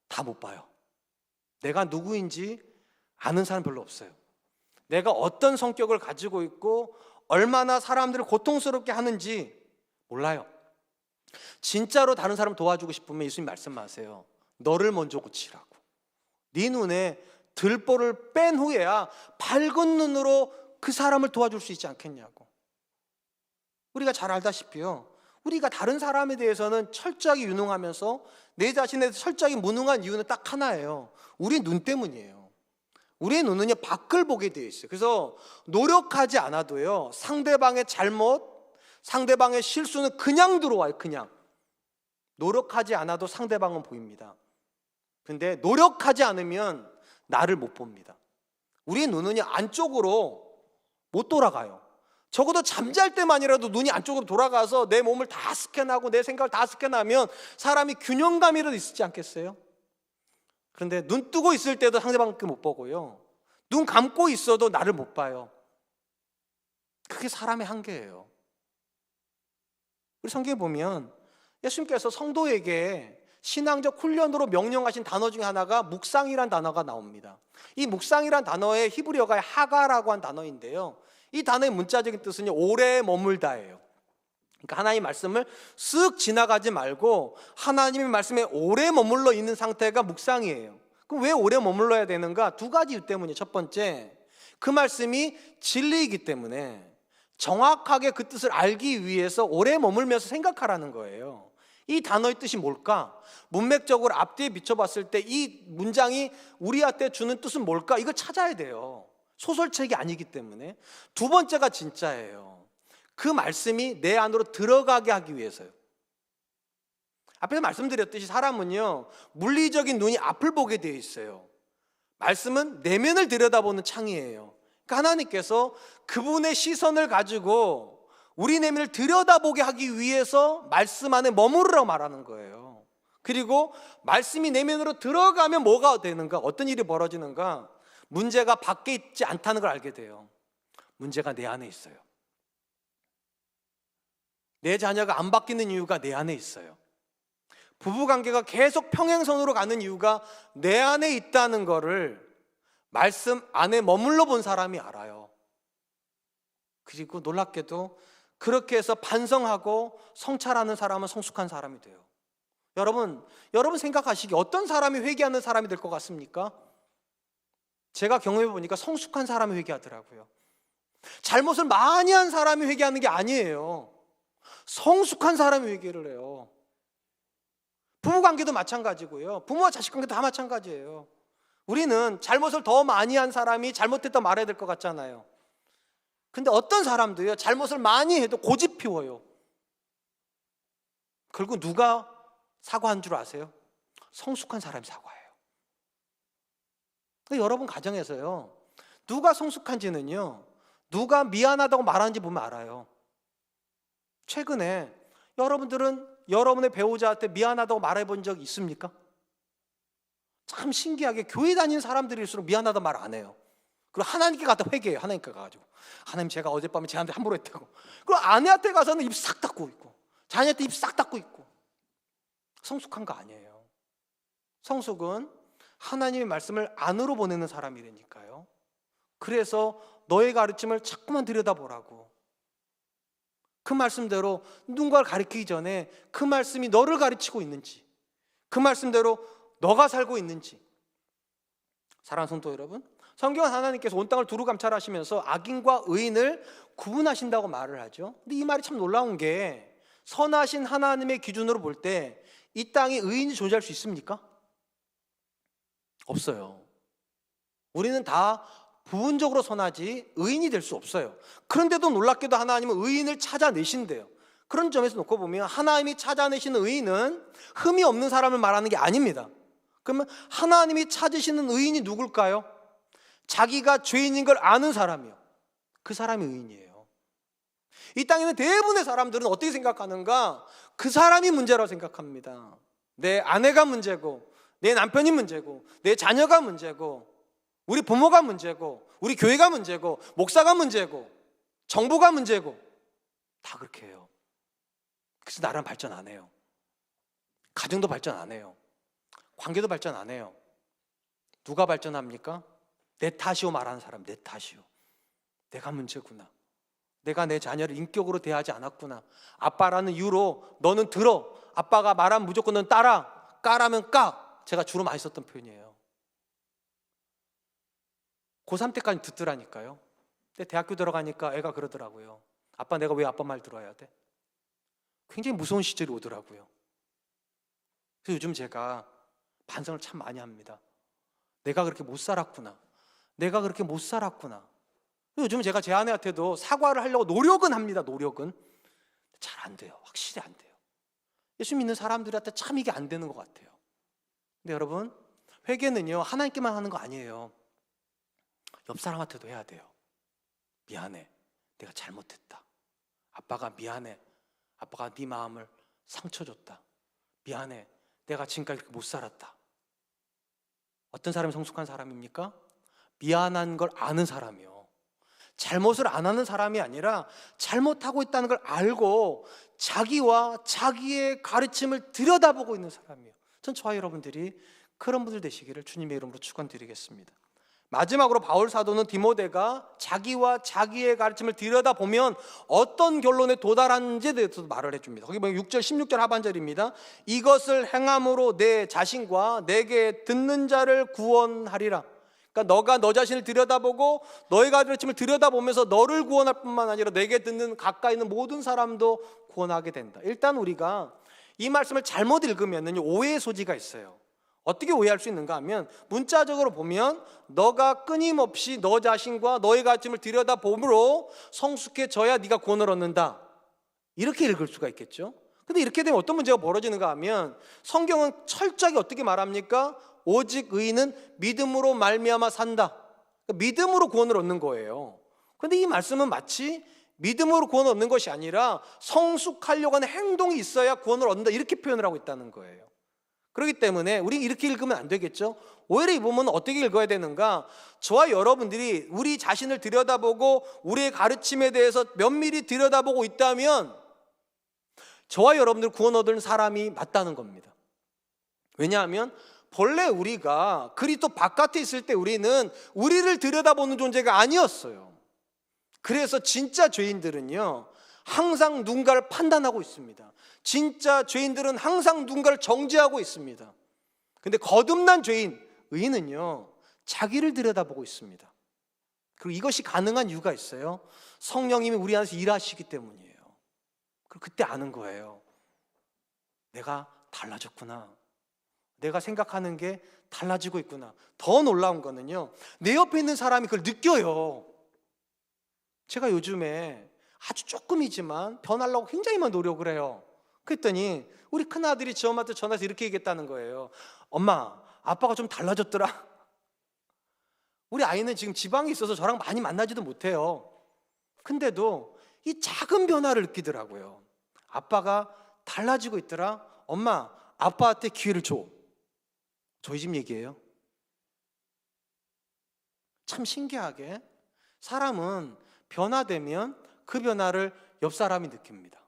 다 못 봐요. 내가 누구인지 아는 사람 별로 없어요. 내가 어떤 성격을 가지고 있고 얼마나 사람들을 고통스럽게 하는지 몰라요. 진짜로 다른 사람 도와주고 싶으면 예수님 말씀하세요. 너를 먼저 고치라고. 네 눈에 들보를 뺀 후에야 밝은 눈으로 그 사람을 도와줄 수 있지 않겠냐고. 우리가 잘 알다시피요, 우리가 다른 사람에 대해서는 철저하게 유능하면서 내 자신에 대해서 철저하게 무능한 이유는 딱 하나예요. 우리 눈 때문이에요. 우리의 눈은요, 밖을 보게 되어 있어요. 그래서 노력하지 않아도요, 상대방의 잘못, 상대방의 실수는 그냥 들어와요. 그냥 노력하지 않아도 상대방은 보입니다. 근데 노력하지 않으면 나를 못 봅니다. 우리의 눈은요, 안쪽으로 못 돌아가요. 적어도 잠잘 때만이라도 눈이 안쪽으로 돌아가서 내 몸을 다 스캔하고 내 생각을 다 스캔하면 사람이 균형감이라도 있지 않겠어요? 그런데 눈 뜨고 있을 때도 상대방밖에 못 보고요, 눈 감고 있어도 나를 못 봐요. 그게 사람의 한계예요. 우리 성경에 보면 예수님께서 성도에게 신앙적 훈련으로 명령하신 단어 중에 하나가 묵상이란 단어가 나옵니다. 이 묵상이란 단어의 히브리어가 하가라고 한 단어인데요, 이 단어의 문자적인 뜻은 오래 머물다예요. 그러니까 하나님의 말씀을 쓱 지나가지 말고 하나님의 말씀에 오래 머물러 있는 상태가 묵상이에요. 그럼 왜 오래 머물러야 되는가? 두 가지 이유 때문이에요. 첫 번째, 그 말씀이 진리이기 때문에 정확하게 그 뜻을 알기 위해서 오래 머물면서 생각하라는 거예요. 이 단어의 뜻이 뭘까? 문맥적으로 앞뒤에 비춰봤을 때 이 문장이 우리한테 주는 뜻은 뭘까? 이걸 찾아야 돼요. 소설책이 아니기 때문에. 두 번째가 진짜예요. 그 말씀이 내 안으로 들어가게 하기 위해서요. 앞에서 말씀드렸듯이 사람은요, 물리적인 눈이 앞을 보게 되어 있어요. 말씀은 내면을 들여다보는 창이에요. 그러니까 하나님께서 그분의 시선을 가지고 우리 내면을 들여다보게 하기 위해서 말씀 안에 머무르라고 말하는 거예요. 그리고 말씀이 내면으로 들어가면 뭐가 되는가? 어떤 일이 벌어지는가? 문제가 밖에 있지 않다는 걸 알게 돼요. 문제가 내 안에 있어요. 내 자녀가 안 바뀌는 이유가 내 안에 있어요. 부부관계가 계속 평행선으로 가는 이유가 내 안에 있다는 거를 말씀 안에 머물러 본 사람이 알아요. 그리고 놀랍게도 그렇게 해서 반성하고 성찰하는 사람은 성숙한 사람이 돼요. 여러분 생각하시기에 어떤 사람이 회개하는 사람이 될 것 같습니까? 제가 경험해 보니까 성숙한 사람이 회개하더라고요. 잘못을 많이 한 사람이 회개하는 게 아니에요. 성숙한 사람이 회개를 해요. 부부관계도 마찬가지고요, 부모와 자식관계도 다 마찬가지예요. 우리는 잘못을 더 많이 한 사람이 잘못했다 말해야 될 것 같잖아요. 근데 어떤 사람도요, 잘못을 많이 해도 고집 피워요. 결국 누가 사과한 줄 아세요? 성숙한 사람이 사과해요. 여러분 가정에서요, 누가 성숙한지는요, 누가 미안하다고 말하는지 보면 알아요. 최근에 여러분들은 여러분의 배우자한테 미안하다고 말해본 적 있습니까? 참 신기하게 교회 다니는 사람들일수록 미안하다 말 안 해요. 그리고 하나님께 갖다 회개해요. 하나님께 가가지고, 하나님 제가 어젯밤에 쟤한테 함부로 했다고. 그리고 아내한테 가서는 입 싹 닫고 있고, 자녀한테 입 싹 닫고 있고. 성숙한 거 아니에요. 성숙은 하나님의 말씀을 안으로 보내는 사람이라니까요. 그래서 너의 가르침을 자꾸만 들여다보라고. 그 말씀대로 누군가를 가르치기 전에 그 말씀이 너를 가르치고 있는지, 그 말씀대로 너가 살고 있는지. 사랑하는 성도 여러분, 성경은 하나님께서 온 땅을 두루 감찰하시면서 악인과 의인을 구분하신다고 말을 하죠. 근데 이 말이 참 놀라운 게, 선하신 하나님의 기준으로 볼 때 이 땅에 의인이 존재할 수 있습니까? 없어요. 우리는 다 부분적으로 선하지 의인이 될 수 없어요. 그런데도 놀랍게도 하나님은 의인을 찾아내신대요. 그런 점에서 놓고 보면 하나님이 찾아내시는 의인은 흠이 없는 사람을 말하는 게 아닙니다. 그러면 하나님이 찾으시는 의인이 누굴까요? 자기가 죄인인 걸 아는 사람이요, 그 사람이 의인이에요. 이 땅에는 대부분의 사람들은 어떻게 생각하는가? 그 사람이 문제라고 생각합니다. 내 아내가 문제고, 내 남편이 문제고, 내 자녀가 문제고, 우리 부모가 문제고, 우리 교회가 문제고, 목사가 문제고, 정부가 문제고, 다 그렇게 해요. 그래서 나라는 발전 안 해요. 가정도 발전 안 해요. 관계도 발전 안 해요. 누가 발전합니까? 내 탓이오 말하는 사람, 내 탓이오. 내가 문제구나. 내가 내 자녀를 인격으로 대하지 않았구나. 아빠라는 이유로 너는 들어. 아빠가 말하면 무조건 넌 따라. 까라면 까. 제가 주로 많이 썼던 표현이에요. 고3 때까지 듣더라니까요. 근데 대학교 들어가니까 애가 그러더라고요. 아빠, 내가 왜 아빠 말 들어야 돼? 굉장히 무서운 시절이 오더라고요. 그래서 요즘 제가 반성을 참 많이 합니다. 내가 그렇게 못 살았구나. 내가 그렇게 못 살았구나. 요즘 제가 제 아내한테도 사과를 하려고 노력은 합니다. 노력은. 잘 안 돼요. 확실히 안 돼요. 예수 믿는 사람들한테 참 이게 안 되는 것 같아요. 근데 여러분, 회개는요, 하나님께만 하는 거 아니에요. 옆 사람한테도 해야 돼요. 미안해. 내가 잘못했다. 아빠가 미안해. 아빠가 네 마음을 상처 줬다. 미안해. 내가 지금까지 그렇게 못 살았다. 어떤 사람이 성숙한 사람입니까? 미안한 걸 아는 사람이요. 잘못을 안 하는 사람이 아니라 잘못하고 있다는 걸 알고 자기와 자기의 가르침을 들여다보고 있는 사람이에요. 전 저와 여러분들이 그런 분들 되시기를 주님의 이름으로 축원드리겠습니다. 마지막으로 바울 사도는 디모데가 자기와 자기의 가르침을 들여다보면 어떤 결론에 도달하는지에 대해서도 말을 해줍니다. 거기 보면 6절 16절 하반절입니다. 이것을 행함으로 내 자신과 내게 듣는 자를 구원하리라. 그러니까 너가 너 자신을 들여다보고 너의 가르침을 들여다보면서 너를 구원할 뿐만 아니라 내게 듣는 가까이 있는 모든 사람도 구원하게 된다. 일단 우리가 이 말씀을 잘못 읽으면 오해의 소지가 있어요. 어떻게 오해할 수 있는가 하면 문자적으로 보면 너가 끊임없이 너 자신과 너의 가르침을 들여다보므로 성숙해져야 네가 구원을 얻는다, 이렇게 읽을 수가 있겠죠. 근데 이렇게 되면 어떤 문제가 벌어지는가 하면 성경은 철저하게 어떻게 말합니까? 오직 의인은 믿음으로 말미암아 산다. 그러니까 믿음으로 구원을 얻는 거예요. 근데 이 말씀은 마치 믿음으로 구원을 얻는 것이 아니라 성숙하려고 하는 행동이 있어야 구원을 얻는다, 이렇게 표현을 하고 있다는 거예요. 그렇기 때문에 우리 이렇게 읽으면 안 되겠죠. 오히려 이 부분은 어떻게 읽어야 되는가? 저와 여러분들이 우리 자신을 들여다보고 우리의 가르침에 대해서 면밀히 들여다보고 있다면 저와 여러분들 구원 얻을 사람이 맞다는 겁니다. 왜냐하면 본래 우리가 그리스도 바깥에 있을 때 우리는 우리를 들여다보는 존재가 아니었어요. 그래서 진짜 죄인들은요, 항상 누군가를 판단하고 있습니다. 진짜 죄인들은 항상 누군가를 정죄하고 있습니다. 근데 거듭난 죄인, 의인은요, 자기를 들여다보고 있습니다. 그리고 이것이 가능한 이유가 있어요. 성령님이 우리 안에서 일하시기 때문이에요. 그리고 그때 아는 거예요. 내가 달라졌구나. 내가 생각하는 게 달라지고 있구나. 더 놀라운 거는요, 내 옆에 있는 사람이 그걸 느껴요. 제가 요즘에 아주 조금이지만 변하려고 굉장히 많이 노력을 해요. 그랬더니 우리 큰아들이 저 엄마한테 전화해서 이렇게 얘기했다는 거예요. 엄마, 아빠가 좀 달라졌더라. 우리 아이는 지금 지방에 있어서 저랑 많이 만나지도 못해요. 근데도 이 작은 변화를 느끼더라고요. 아빠가 달라지고 있더라. 엄마, 아빠한테 기회를 줘. 저희 집 얘기예요. 참 신기하게 사람은 변화되면 그 변화를 옆 사람이 느낍니다.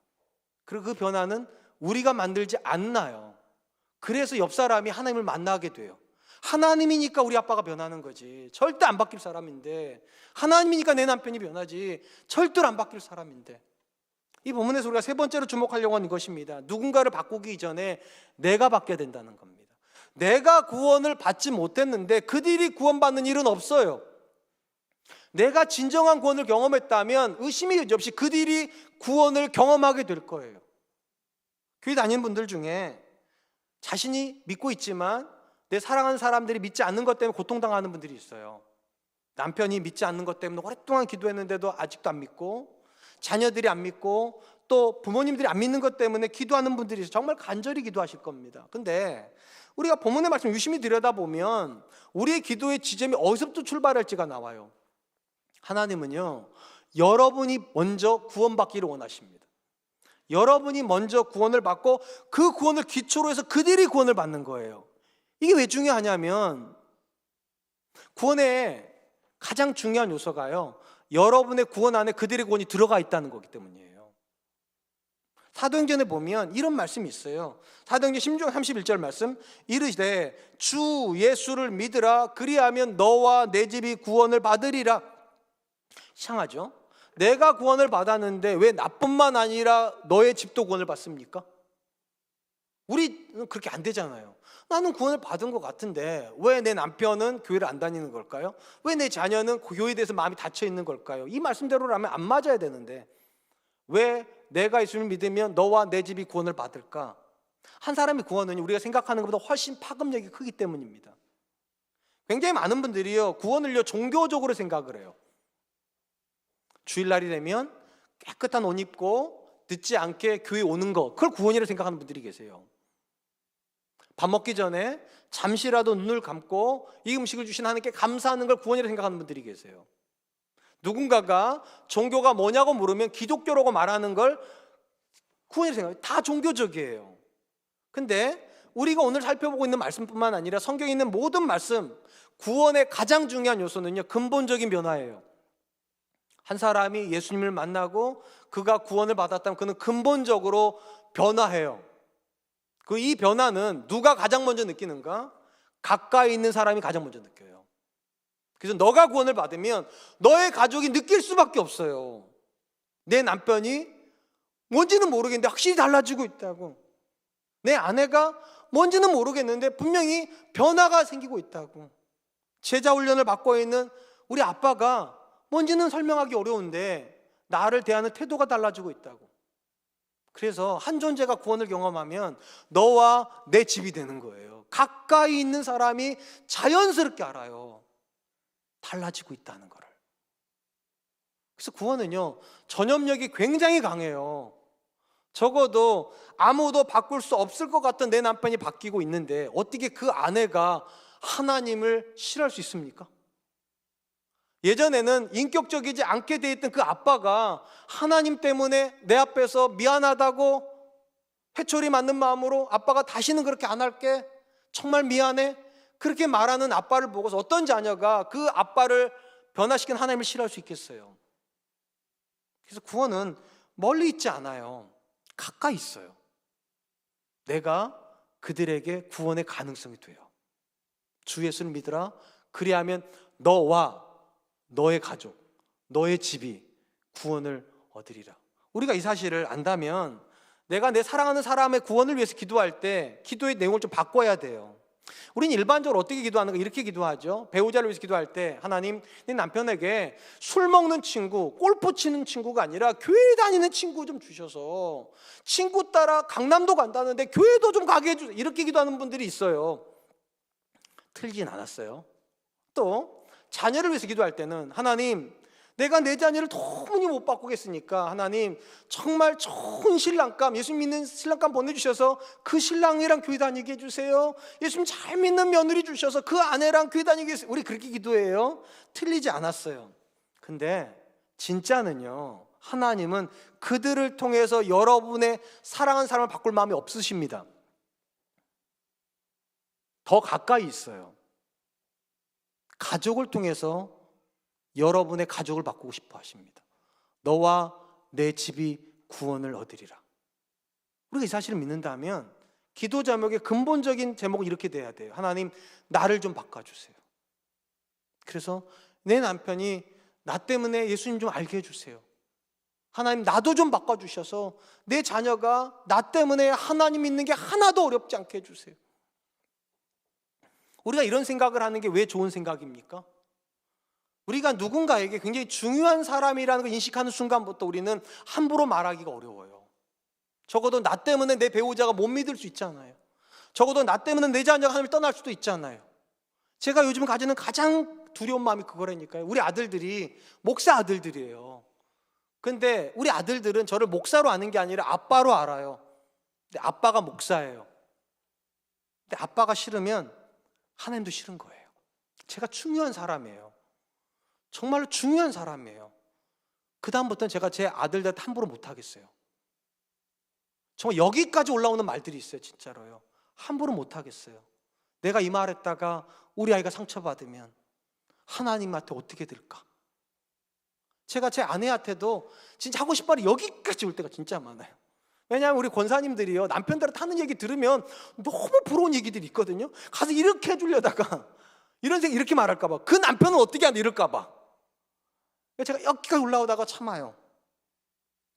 그리고 그 변화는 우리가 만들지 않나요. 그래서 옆 사람이 하나님을 만나게 돼요. 하나님이니까 우리 아빠가 변하는 거지. 절대 안 바뀔 사람인데, 하나님이니까 내 남편이 변하지 절대로 안 바뀔 사람인데. 이 본문에서 우리가 세 번째로 주목하려고 하는 것입니다. 누군가를 바꾸기 이전에 내가 바뀌어야 된다는 겁니다. 내가 구원을 받지 못했는데 그들이 구원받는 일은 없어요. 내가 진정한 구원을 경험했다면 의심이 없이 그들이 구원을 경험하게 될 거예요. 교회 다니는 분들 중에 자신이 믿고 있지만 내 사랑하는 사람들이 믿지 않는 것 때문에 고통당하는 분들이 있어요. 남편이 믿지 않는 것 때문에 오랫동안 기도했는데도 아직도 안 믿고, 자녀들이 안 믿고, 또 부모님들이 안 믿는 것 때문에 기도하는 분들이 있어요. 정말 간절히 기도하실 겁니다. 근데 우리가 본문의 말씀 유심히 들여다보면 우리의 기도의 지점이 어디서부터 출발할지가 나와요. 하나님은요, 여러분이 먼저 구원받기를 원하십니다. 여러분이 먼저 구원을 받고 그 구원을 기초로 해서 그들이 구원을 받는 거예요. 이게 왜 중요하냐면 구원의 가장 중요한 요소가요, 여러분의 구원 안에 그들의 구원이 들어가 있다는 거기 때문이에요. 사도행전에 보면 이런 말씀이 있어요. 사도행전 16장 31절 말씀, 이르시되 주 예수를 믿으라. 그리하면 너와 내 집이 구원을 받으리라. 이상하죠? 내가 구원을 받았는데 왜 나뿐만 아니라 너의 집도 구원을 받습니까? 우리는 그렇게 안 되잖아요. 나는 구원을 받은 것 같은데 왜 내 남편은 교회를 안 다니는 걸까요? 왜 내 자녀는 교회에 대해서 마음이 닫혀 있는 걸까요? 이 말씀대로라면 안 맞아야 되는데 왜 내가 예수를 믿으면 너와 내 집이 구원을 받을까? 한 사람의 구원은 우리가 생각하는 것보다 훨씬 파급력이 크기 때문입니다. 굉장히 많은 분들이요, 구원을요 종교적으로 생각을 해요. 주일날이 되면 깨끗한 옷 입고 늦지 않게 교회 오는 거, 그걸 구원이라고 생각하는 분들이 계세요. 밥 먹기 전에 잠시라도 눈을 감고 이 음식을 주신 하나님께 감사하는 걸 구원이라고 생각하는 분들이 계세요. 누군가가 종교가 뭐냐고 물으면 기독교라고 말하는 걸 구원이라고 생각해요. 다 종교적이에요. 근데 우리가 오늘 살펴보고 있는 말씀뿐만 아니라 성경에 있는 모든 말씀, 구원의 가장 중요한 요소는요, 근본적인 변화예요. 한 사람이 예수님을 만나고 그가 구원을 받았다면 그는 근본적으로 변화해요. 이 변화는 누가 가장 먼저 느끼는가? 가까이 있는 사람이 가장 먼저 느껴요. 그래서 너가 구원을 받으면 너의 가족이 느낄 수밖에 없어요. 내 남편이 뭔지는 모르겠는데 확실히 달라지고 있다고. 내 아내가 뭔지는 모르겠는데 분명히 변화가 생기고 있다고. 제자 훈련을 받고 있는 우리 아빠가 뭔지는 설명하기 어려운데 나를 대하는 태도가 달라지고 있다고. 그래서 한 존재가 구원을 경험하면 너와 내 집이 되는 거예요. 가까이 있는 사람이 자연스럽게 알아요. 달라지고 있다는 거를. 그래서 구원은요, 전염력이 굉장히 강해요. 적어도 아무도 바꿀 수 없을 것 같던 내 남편이 바뀌고 있는데 어떻게 그 아내가 하나님을 싫어할 수 있습니까? 예전에는 인격적이지 않게 돼 있던 그 아빠가 하나님 때문에 내 앞에서 미안하다고 회초리 맞는 마음으로 아빠가 다시는 그렇게 안 할게, 정말 미안해, 그렇게 말하는 아빠를 보고서 어떤 자녀가 그 아빠를 변화시킨 하나님을 싫어할 수 있겠어요? 그래서 구원은 멀리 있지 않아요. 가까이 있어요. 내가 그들에게 구원의 가능성이 돼요. 주 예수를 믿으라. 그리하면 너와 너의 가족, 너의 집이 구원을 얻으리라. 우리가 이 사실을 안다면 내가 내 사랑하는 사람의 구원을 위해서 기도할 때 기도의 내용을 좀 바꿔야 돼요. 우리는 일반적으로 어떻게 기도하는가? 이렇게 기도하죠. 배우자를 위해서 기도할 때 하나님, 내 남편에게 술 먹는 친구, 골프 치는 친구가 아니라 교회 다니는 친구 좀 주셔서 친구 따라 강남도 간다는데 교회도 좀 가게 해주세요. 이렇게 기도하는 분들이 있어요. 틀리진 않았어요. 또 자녀를 위해서 기도할 때는 하나님, 내가 내 자녀를 도무지 못 바꾸겠으니까 하나님 정말 좋은 신랑감, 예수 믿는 신랑감 보내주셔서 그 신랑이랑 교회 다니게 해주세요. 예수님 잘 믿는 며느리 주셔서 그 아내랑 교회 다니게 해주세요. 우리 그렇게 기도해요. 틀리지 않았어요. 근데 진짜는요, 하나님은 그들을 통해서 여러분의 사랑하는 사람을 바꿀 마음이 없으십니다. 더 가까이 있어요. 가족을 통해서 여러분의 가족을 바꾸고 싶어 하십니다. 너와 내 집이 구원을 얻으리라. 우리가 이 사실을 믿는다면 기도 제목의 근본적인 제목은 이렇게 돼야 돼요. 하나님, 나를 좀 바꿔주세요. 그래서 내 남편이 나 때문에 예수님 좀 알게 해주세요. 하나님, 나도 좀 바꿔주셔서 내 자녀가 나 때문에 하나님 믿는 게 하나도 어렵지 않게 해주세요. 우리가 이런 생각을 하는 게 왜 좋은 생각입니까? 우리가 누군가에게 굉장히 중요한 사람이라는 걸 인식하는 순간부터 우리는 함부로 말하기가 어려워요. 적어도 나 때문에 내 배우자가 못 믿을 수 있잖아요. 적어도 나 때문에 내 자녀가 하나님을 떠날 수도 있잖아요. 제가 요즘 가지는 가장 두려운 마음이 그거라니까요. 우리 아들들이 목사 아들들이에요. 근데 우리 아들들은 저를 목사로 아는 게 아니라 아빠로 알아요. 근데 아빠가 목사예요. 근데 아빠가 싫으면 하나님도 싫은 거예요. 제가 중요한 사람이에요. 정말로 중요한 사람이에요. 그 다음부터는 제가 제 아들들한테 함부로 못하겠어요. 정말 여기까지 올라오는 말들이 있어요. 진짜로요. 함부로 못하겠어요. 내가 이 말 했다가 우리 아이가 상처받으면 하나님한테 어떻게 될까? 제가 제 아내한테도 진짜 하고 싶은 말이 여기까지 올 때가 진짜 많아요. 왜냐하면 우리 권사님들이요, 남편들한테 하는 얘기 들으면 너무 부러운 얘기들이 있거든요. 가서 이렇게 해주려다가 이런 생각, 이렇게 말할까 봐, 그 남편은 어떻게 하는데 이럴까 봐 제가 여기까지 올라오다가 참아요.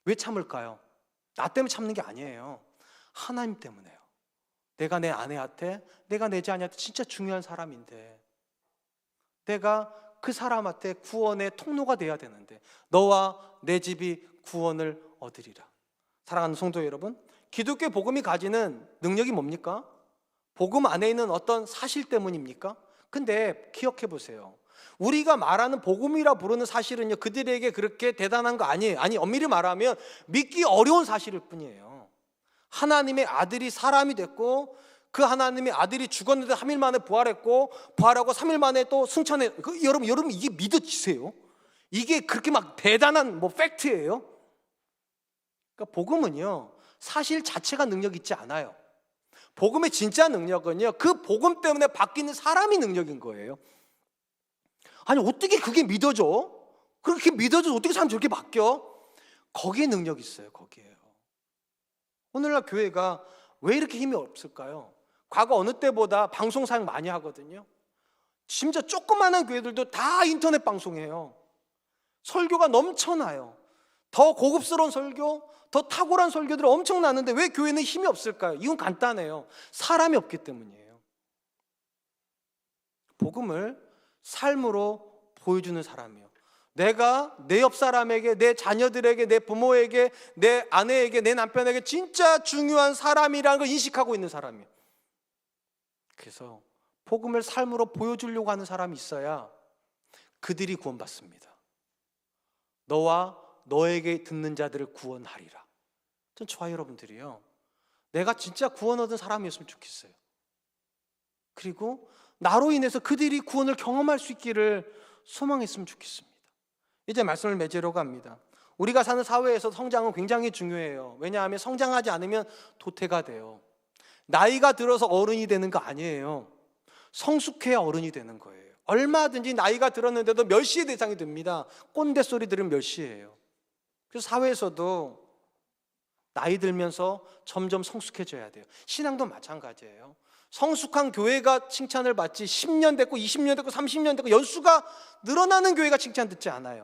왜 참을까요? 나 때문에 참는 게 아니에요. 하나님 때문에요. 내가 내 아내한테, 내가 내 자녀한테 진짜 중요한 사람인데, 내가 그 사람한테 구원의 통로가 돼야 되는데, 너와 내 집이 구원을 얻으리라. 사랑하는 성도 여러분, 기독교 복음이 가지는 능력이 뭡니까? 복음 안에 있는 어떤 사실 때문입니까? 근데 기억해 보세요. 우리가 말하는 복음이라 부르는 사실은요, 그들에게 그렇게 대단한 거 아니에요. 아니, 엄밀히 말하면 믿기 어려운 사실일 뿐이에요. 하나님의 아들이 사람이 됐고, 그 하나님의 아들이 죽었는데 3일 만에 부활했고, 부활하고 3일 만에 또 승천해. 여러분 이게 믿어지세요? 이게 그렇게 막 대단한 팩트예요? 그러니까 복음은요, 사실 자체가 능력 있지 않아요. 복음의 진짜 능력은요, 그 복음 때문에 바뀌는 사람이 능력인 거예요. 아니, 어떻게 그게 믿어져? 그렇게 믿어져서 어떻게 사람 저렇게 바뀌어? 거기에 능력이 있어요. 거기에요. 오늘날 교회가 왜 이렇게 힘이 없을까요? 과거 어느 때보다 방송 사용 많이 하거든요. 심지어 조그마한 교회들도 다 인터넷 방송해요. 설교가 넘쳐나요. 더 고급스러운 설교, 더 탁월한 설교들이 엄청 나는데 왜 교회는 힘이 없을까요? 이건 간단해요. 사람이 없기 때문이에요. 복음을 삶으로 보여주는 사람이요, 내가 내 옆 사람에게, 내 자녀들에게, 내 부모에게, 내 아내에게, 내 남편에게 진짜 중요한 사람이라는 걸 인식하고 있는 사람이에요. 그래서 복음을 삶으로 보여주려고 하는 사람이 있어야 그들이 구원받습니다. 너와 너에게 듣는 자들을 구원하리라. 전 저와 여러분들이요, 내가 진짜 구원 얻은 사람이었으면 좋겠어요. 그리고 나로 인해서 그들이 구원을 경험할 수 있기를 소망했으면 좋겠습니다. 이제 말씀을 맺으러 갑니다. 우리가 사는 사회에서 성장은 굉장히 중요해요. 왜냐하면 성장하지 않으면 도태가 돼요. 나이가 들어서 어른이 되는 거 아니에요. 성숙해야 어른이 되는 거예요. 얼마든지 나이가 들었는데도 멸시의 대상이 됩니다. 꼰대 소리 들으면 멸시해요. 그래서 사회에서도 나이 들면서 점점 성숙해져야 돼요. 신앙도 마찬가지예요. 성숙한 교회가 칭찬을 받지 10년 됐고 20년 됐고 30년 됐고 연수가 늘어나는 교회가 칭찬 듣지 않아요.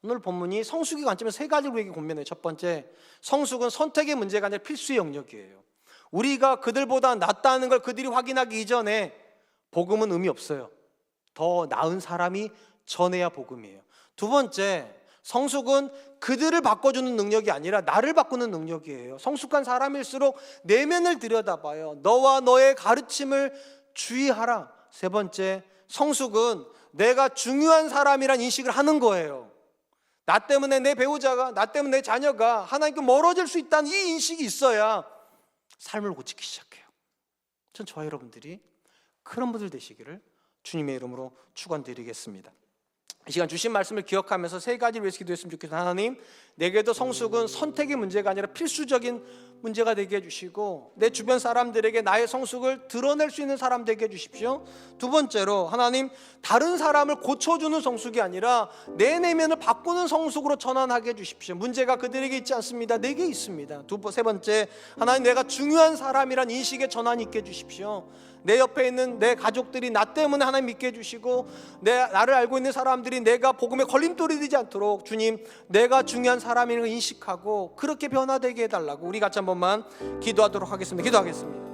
오늘 본문이 성숙의 관점에서 세 가지를 우리에게 권면해요. 첫 번째, 성숙은 선택의 문제가 아니라 필수의 영역이에요. 우리가 그들보다 낫다는 걸 그들이 확인하기 이전에 복음은 의미 없어요. 더 나은 사람이 전해야 복음이에요. 두 번째, 성숙은 그들을 바꿔주는 능력이 아니라 나를 바꾸는 능력이에요. 성숙한 사람일수록 내면을 들여다봐요. 너와 너의 가르침을 주의하라. 세 번째, 성숙은 내가 중요한 사람이란 인식을 하는 거예요. 나 때문에 내 배우자가, 나 때문에 내 자녀가 하나님께 멀어질 수 있다는 이 인식이 있어야 삶을 고치기 시작해요. 전 저와 여러분들이 그런 분들 되시기를 주님의 이름으로 축원드리겠습니다. 이 시간 주신 말씀을 기억하면서 세 가지를 위해서 기도했으면 좋겠습니다. 하나님, 내게도 성숙은 선택의 문제가 아니라 필수적인 문제가 되게 해주시고, 내 주변 사람들에게 나의 성숙을 드러낼 수 있는 사람 되게 해주십시오. 두 번째로, 하나님, 다른 사람을 고쳐주는 성숙이 아니라 내 내면을 바꾸는 성숙으로 전환하게 해주십시오. 문제가 그들에게 있지 않습니다. 내게 있습니다. 세 번째, 하나님, 내가 중요한 사람이란 인식의 전환이 있게 해주십시오. 내 옆에 있는 내 가족들이 나 때문에 하나님 믿게 해주시고, 나를 알고 있는 사람들이 내가 복음에 걸림돌이 되지 않도록 주님, 내가 중요한 사람인 걸 인식하고 그렇게 변화되게 해달라고 우리 같이 한 번만 기도하도록 하겠습니다. 기도하겠습니다.